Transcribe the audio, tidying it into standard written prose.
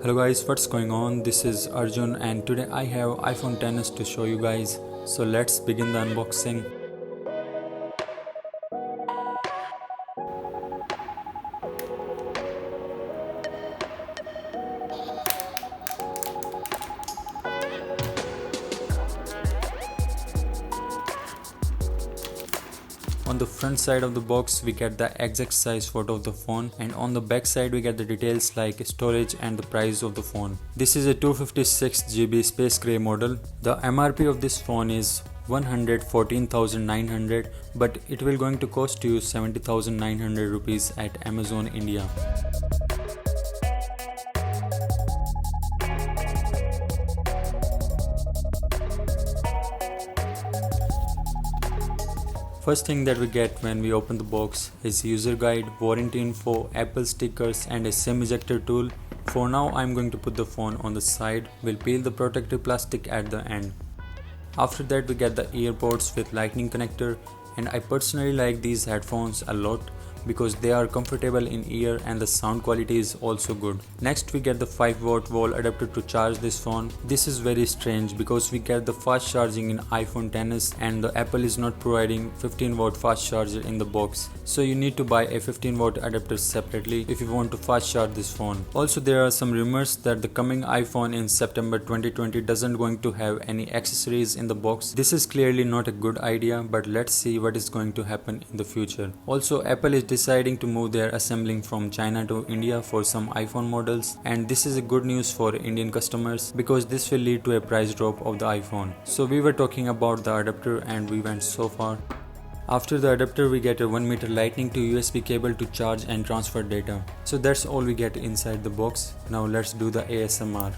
Hello guys, what's going on? This is Arjun and today I have iPhone XS to show you guys. So let's begin the unboxing. On the front side of the box we get the exact size photo of the phone, and on the back side we get the details like storage and the price of the phone. This is a 256GB space gray model. The MRP of this phone is 114,900, but it will going to cost you 70,900 rupees at Amazon India. First thing that we get when we open the box is user guide, warranty info, Apple stickers and a SIM ejector tool. For now I'm going to put the phone on the side. We'll peel the protective plastic at the end. After that we get the earpods with lightning connector, and I personally like these headphones a lot because they are comfortable in ear and the sound quality is also good. Next we get the 5V wall adapter to charge this phone. This is very strange because we get the fast charging in iPhone XS and the Apple is not providing 15V fast charger in the box. So you need to buy a 15V adapter separately if you want to fast charge this phone. Also there are some rumors that the coming iPhone in September 2020 doesn't going to have any accessories in the box. This is clearly not a good idea, but let's see what is going to happen in the future. Also Apple is deciding to move their assembling from China to India for some iPhone models, and this is a good news for Indian customers because this will lead to a price drop of the iPhone. So we were talking about the adapter and we went so far. After the adapter we get a 1 meter lightning to USB cable to charge and transfer data. So that's all we get inside the box. Now let's do the ASMR.